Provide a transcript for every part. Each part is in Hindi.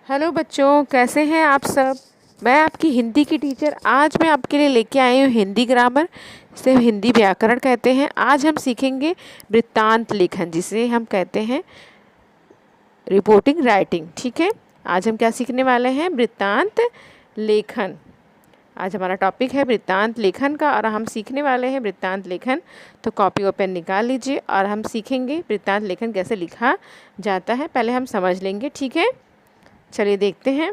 हेलो बच्चों, कैसे हैं आप सब। मैं आपकी हिंदी की टीचर। आज मैं आपके लिए लेके आई हूँ हिंदी ग्रामर, जिसे हिंदी व्याकरण कहते हैं। आज हम सीखेंगे वृत्तांत लेखन, जिसे हम कहते हैं रिपोर्टिंग राइटिंग। ठीक है, आज हम क्या सीखने वाले हैं? वृत्तांत लेखन। आज हमारा टॉपिक है वृत्तांत लेखन का और हम सीखने वाले हैं वृत्तांत लेखन। तो कॉपी और पेन निकाल लीजिए और हम सीखेंगे वृत्तांत लेखन कैसे लिखा जाता है। पहले हम समझ लेंगे, ठीक है। चलिए देखते हैं।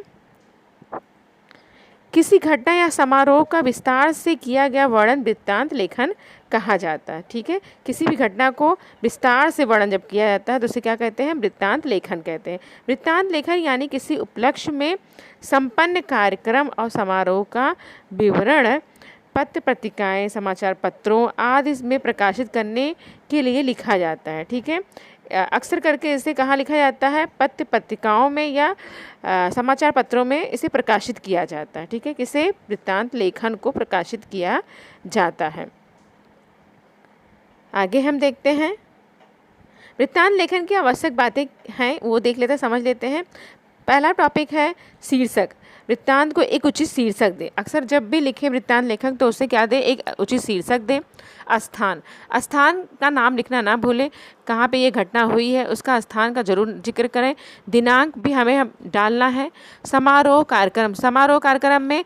किसी घटना या समारोह का विस्तार से किया गया वर्णन वृत्तांत लेखन कहा जाता है। ठीक है, किसी भी घटना को विस्तार से वर्णन जब किया जाता है तो उसे क्या कहते हैं? वृत्तांत लेखन कहते हैं। वृत्तांत लेखन यानी किसी उपलक्ष्य में संपन्न कार्यक्रम और समारोह का विवरण पत्र पत्रिकाएं, समाचार पत्रों आदि में प्रकाशित करने के लिए लिखा जाता है। ठीक है, अक्सर करके इसे कहाँ लिखा जाता है? पत्र पत्रिकाओं में या समाचार पत्रों में इसे प्रकाशित किया जाता है। ठीक है, किसे? वृत्तांत लेखन को प्रकाशित किया जाता है। आगे हम देखते हैं वृत्तांत लेखन की आवश्यक बातें हैं, वो देख लेते हैं, समझ लेते हैं। पहला टॉपिक है शीर्षक। वृत्तांत को एक उचित शीर्षक दे। अक्सर जब भी लिखे वृत्तांत लेखक तो उसे क्या दे? एक उचित शीर्षक दे। स्थान, स्थान का नाम लिखना ना भूलें। कहाँ पे ये घटना हुई है उसका स्थान का जरूर जिक्र करें। दिनांक भी हमें डालना है। समारोह कार्यक्रम, समारोह कार्यक्रम में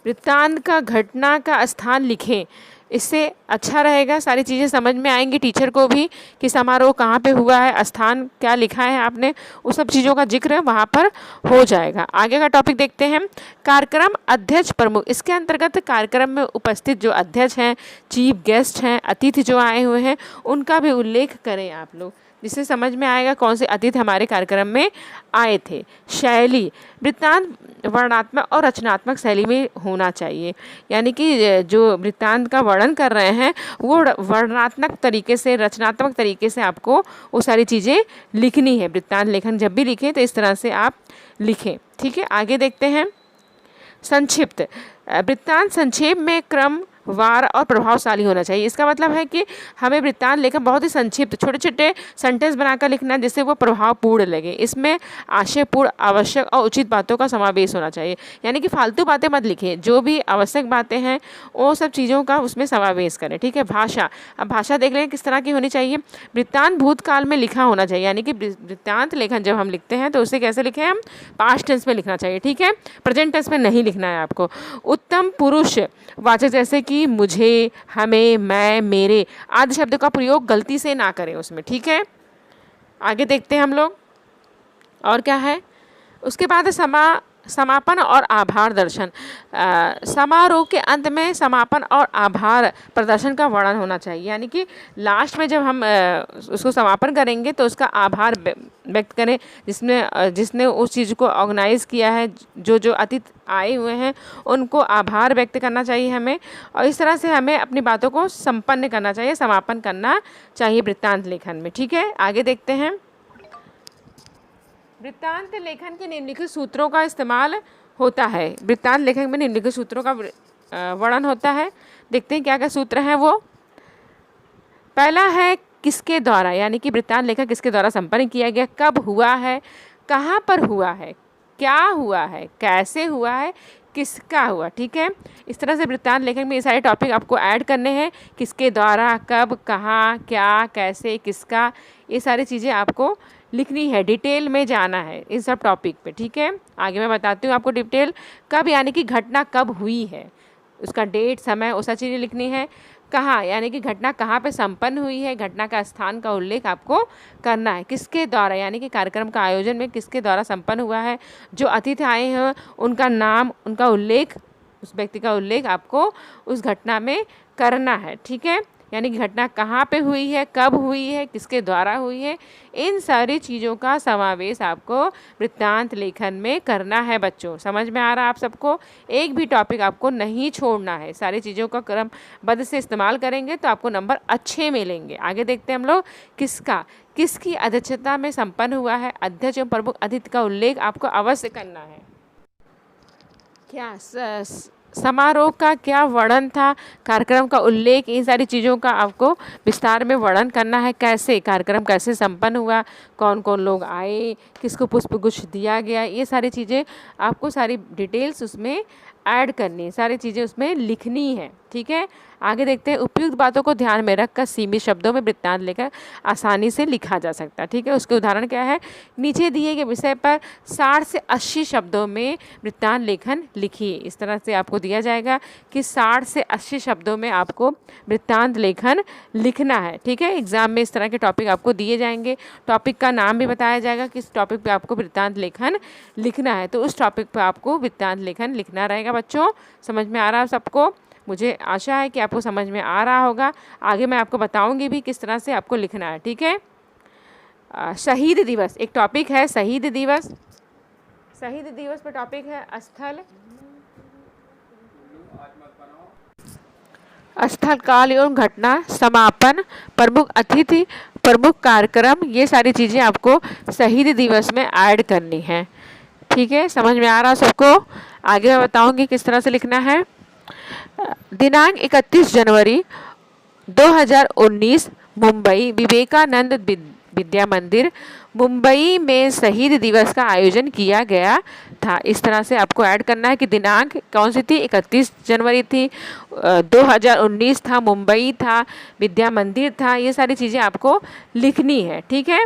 वृत्तांत का घटना का स्थान लिखें। इससे अच्छा रहेगा, सारी चीज़ें समझ में आएंगी टीचर को भी कि समारोह कहाँ पे हुआ है, स्थान क्या लिखा है आपने, उस सब चीज़ों का जिक्र वहाँ पर हो जाएगा। आगे का टॉपिक देखते हैं। कार्यक्रम अध्यक्ष प्रमुख। इसके अंतर्गत कार्यक्रम में उपस्थित जो अध्यक्ष हैं, चीफ गेस्ट हैं, अतिथि जो आए हुए हैं, उनका भी उल्लेख करें आप लोग, जिससे समझ में आएगा कौन से अतिथि हमारे कार्यक्रम में आए थे। शैली, वृत्तांत वर्णनात्मक और रचनात्मक शैली में होना चाहिए। यानी कि जो वृत्तांत का वर्णन कर रहे हैं वो वर्णनात्मक तरीके से, रचनात्मक तरीके से आपको वो सारी चीज़ें लिखनी है। वृत्तांत लेखन जब भी लिखें तो इस तरह से आप लिखें। ठीक है, आगे देखते हैं। संक्षिप्त, वृत्तांत संक्षेप में क्रम वार और प्रभावशाली होना चाहिए। इसका मतलब है कि हमें वृत्तांत लेखन बहुत ही संक्षिप्त, छोटे छोटे सेंटेंस बनाकर लिखना जिससे वो प्रभावपूर्ण लगे। इसमें आशयपूर्ण, आवश्यक और उचित बातों का समावेश होना चाहिए। यानी कि फालतू बातें मत लिखें, जो भी आवश्यक बातें हैं वो सब चीज़ों का उसमें समावेश करें। ठीक है। भाषा, अब भाषा देख लें किस तरह की होनी चाहिए। वृत्तांत भूतकाल में लिखा होना चाहिए। यानी कि वृत्तांत लेखन जब हम लिखते हैं तो उसे कैसे लिखें? हम पास्ट टेंस में लिखना चाहिए। ठीक है, प्रेजेंट टेंस में नहीं लिखना है आपको। उत्तम पुरुष वाचक, जैसे कि मुझे, हमें, मैं, मेरे आदि शब्द का प्रयोग गलती से ना करें उसमें। ठीक है, आगे देखते हैं हम लोग और क्या है। उसके बाद समापन और आभार दर्शन। समारोह के अंत में समापन और आभार प्रदर्शन का वर्णन होना चाहिए। यानी कि लास्ट में जब हम उसको समापन करेंगे तो उसका आभार व्यक्त करें, जिसने उस चीज़ को ऑर्गेनाइज़ किया है, जो अतिथि आए हुए हैं उनको आभार व्यक्त करना चाहिए हमें। और इस तरह से हमें अपनी बातों को संपन्न करना चाहिए, समापन करना चाहिए वृत्तांत लेखन में। ठीक है, आगे देखते हैं। वृत्तांत लेखन के निम्नलिखित सूत्रों का इस्तेमाल होता है। वृत्तांत लेखन में निम्नलिखित सूत्रों का वर्णन होता है। देखते हैं क्या क्या सूत्र हैं वो। पहला है किसके द्वारा, यानी कि वृत्तांत लेखन किसके द्वारा संपन्न किया गया, कब हुआ है, कहाँ पर हुआ है, क्या हुआ है, कैसे हुआ है, किसका हुआ। ठीक है, इस तरह से वृत्तांत लेखन में ये सारे टॉपिक आपको ऐड करने हैं। किसके द्वारा, कब, कहाँ, क्या, कैसे, किसका, ये सारी चीज़ें आपको लिखनी है, डिटेल में जाना है इन सब टॉपिक पे। ठीक है, आगे मैं बताती हूँ आपको डिटेल। कब यानी कि घटना कब हुई है, उसका डेट, समय, वो सब चीज़ें लिखनी है। कहाँ यानी कि घटना कहाँ पे संपन्न हुई है, घटना का स्थान का उल्लेख आपको करना है। किसके द्वारा यानी कि कार्यक्रम का आयोजन में किसके द्वारा संपन्न हुआ है, जो अतिथि आए हैं उनका नाम, उनका उल्लेख, उस व्यक्ति का उल्लेख आपको उस घटना में करना है। ठीक है, यानी कि घटना कहाँ पे हुई है, कब हुई है, किसके द्वारा हुई है, इन सारी चीज़ों का समावेश आपको वृत्तांत लेखन में करना है। बच्चों समझ में आ रहा है आप सबको? एक भी टॉपिक आपको नहीं छोड़ना है, सारी चीज़ों का क्रमबद्ध से इस्तेमाल करेंगे तो आपको नंबर अच्छे मिलेंगे। आगे देखते हैं हम लोग। किसकी अध्यक्षता में संपन्न हुआ है, अध्यक्ष प्रमुख अतिथि का उल्लेख आपको अवश्य करना है। क्या समारोह का क्या वर्णन था, कार्यक्रम का उल्लेख, इन सारी चीज़ों का आपको विस्तार में वर्णन करना है। कैसे कार्यक्रम कैसे संपन्न हुआ, कौन कौन लोग आए, किसको पुष्पगुच्छ दिया गया, ये सारी चीज़ें आपको सारी डिटेल्स उसमें ऐड करनी है, सारी चीज़ें उसमें लिखनी है। ठीक है, आगे देखते हैं। उपयुक्त बातों को ध्यान में रखकर सीमित शब्दों में वृत्तांत लेकर आसानी से लिखा जा सकता है। ठीक है, उसके उदाहरण क्या है, नीचे दिए गए विषय पर 60 से 80 शब्दों में वृत्तांत लेखन लिखिए। इस तरह से आपको दिया जाएगा कि 60 से 80 शब्दों में आपको वृत्तांत लेखन लिखना है। ठीक है, एग्जाम में इस तरह के टॉपिक आपको दिए जाएंगे, टॉपिक का नाम भी बताया जाएगा किस टॉपिक पे आपको वृत्तांत लेखन लिखना है, तो उस टॉपिक पे आपको वृत्तांत लेखन लिखना रहेगा। बच्चों, समझ में आ रहा है सबको? मुझे आशा है कि आपको समझ में आ रहा होगा। आगे मैं आपको बताऊंगी भी किस तरह से आपको लिखना है। ठीक है, शहीद दिवस एक टॉपिक है। शहीद दिवस, शहीद दिवस पर टॉपिक है स्थल काल एवं घटना, समापन, प्रमुख अतिथि, प्रमुख कार्यक्रम, ये सारी चीज़ें आपको शहीद दिवस में ऐड करनी है। ठीक है, समझ में आ रहा सबको? आगे मैं बताऊंगी किस तरह से लिखना है। दिनांक 31 जनवरी 2019 मुंबई विवेकानंद विद्या मंदिर मुंबई में शहीद दिवस का आयोजन किया गया था। इस तरह से आपको ऐड करना है कि दिनांक कौन सी थी, 31 जनवरी थी, 2019 था, मुंबई था, विद्या मंदिर था, ये सारी चीज़ें आपको लिखनी है। ठीक है,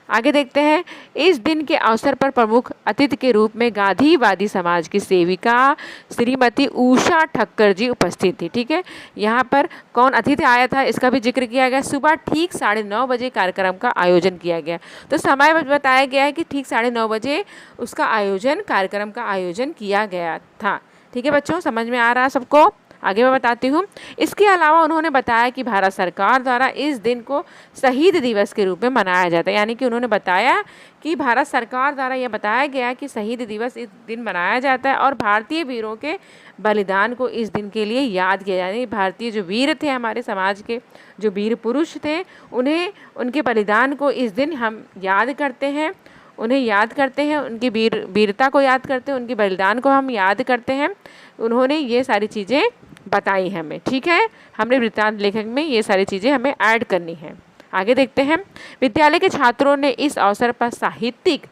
आगे देखते हैं। इस दिन के अवसर पर प्रमुख अतिथि के रूप में गांधीवादी समाज की सेविका श्रीमती उषा ठक्कर जी उपस्थित थी। ठीक है, यहाँ पर कौन अतिथि आया था इसका भी जिक्र किया गया। सुबह ठीक 9:30 बजे कार्यक्रम का आयोजन किया गया, तो समय बताया गया है कि ठीक 9:30 बजे उसका आयोजन, कार्यक्रम का आयोजन किया गया था। ठीक है बच्चों, समझ में आ रहा है सबको? आगे मैं बताती हूँ। इसके अलावा उन्होंने बताया कि भारत सरकार द्वारा इस दिन को शहीद दिवस के रूप में मनाया जाता है। यानी कि उन्होंने बताया कि भारत सरकार द्वारा यह बताया गया कि शहीद दिवस इस दिन मनाया जाता है और भारतीय वीरों के बलिदान को इस दिन के लिए याद किया जाता है। भारतीय जो वीर थे, हमारे समाज के जो वीर पुरुष थे, उन्हें, उनके बलिदान को इस दिन हम याद करते हैं, उन्हें याद करते हैं, उनकी वीरता को याद करते हैं, उनके बलिदान को हम याद करते हैं। उन्होंने ये सारी चीज़ें बताई हमें। ठीक है, हमने वृत्तांत लेखन में ये सारी चीज़ें हमें ऐड करनी है। आगे देखते हैं। विद्यालय के छात्रों ने इस अवसर पर साहित्यिक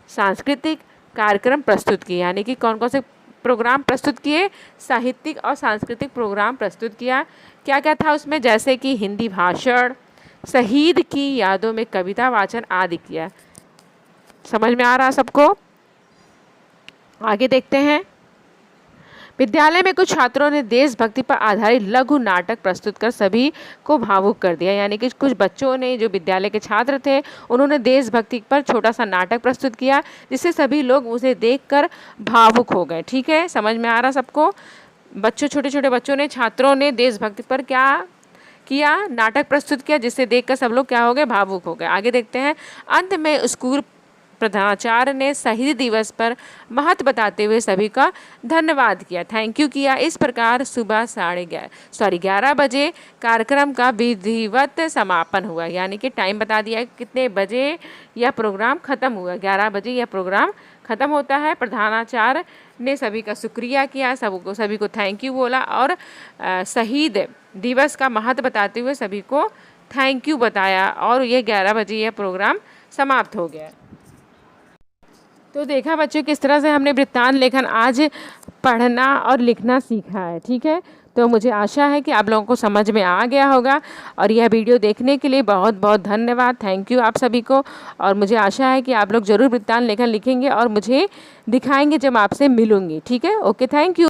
सांस्कृतिक कार्यक्रम प्रस्तुत किए। यानी कि कौन कौन से प्रोग्राम प्रस्तुत किए? साहित्यिक और सांस्कृतिक प्रोग्राम प्रस्तुत किया। क्या क्या था उसमें? जैसे कि हिंदी भाषण, शहीद की यादों में कविता वाचन आदि किया। समझ में आ रहा सबको? आगे देखते हैं। विद्यालय में कुछ छात्रों ने देशभक्ति पर आधारित लघु नाटक प्रस्तुत कर सभी को भावुक कर दिया। यानी कि कुछ बच्चों ने, जो विद्यालय के छात्र थे, उन्होंने देशभक्ति पर छोटा सा नाटक प्रस्तुत किया, जिससे सभी लोग उसे देखकर भावुक हो गए। ठीक है, समझ में आ रहा सबको? बच्चों, छोटे छोटे बच्चों ने, छात्रों ने देशभक्ति पर क्या किया? नाटक प्रस्तुत किया, जिससे देखकर सब लोग क्या हो गए? भावुक हो गए। आगे देखते हैं। अंत में स्कूल प्रधानाचार्य ने शहीद दिवस पर महत्व बताते हुए सभी का धन्यवाद किया, थैंक यू किया। इस प्रकार सुबह 11:30 बजे कार्यक्रम का विधिवत समापन हुआ। यानी कि टाइम बता दिया कितने बजे यह प्रोग्राम खत्म हुआ। 11 बजे यह प्रोग्राम खत्म होता है। प्रधानाचार्य ने सभी का शुक्रिया किया, सभी को थैंक यू बोला और शहीद दिवस का महत्व बताते हुए सभी को थैंक यू बताया और ये 11 बजे यह प्रोग्राम समाप्त हो गया। तो देखा बच्चों किस तरह से हमने वृत्तांत लेखन आज पढ़ना और लिखना सीखा है। ठीक है, तो मुझे आशा है कि आप लोगों को समझ में आ गया होगा और यह वीडियो देखने के लिए बहुत बहुत धन्यवाद, थैंक यू आप सभी को। और मुझे आशा है कि आप लोग ज़रूर वृत्तांत लेखन लिखेंगे और मुझे दिखाएंगे जब आपसे मिलूंगी। ठीक है, ओके, थैंक यू।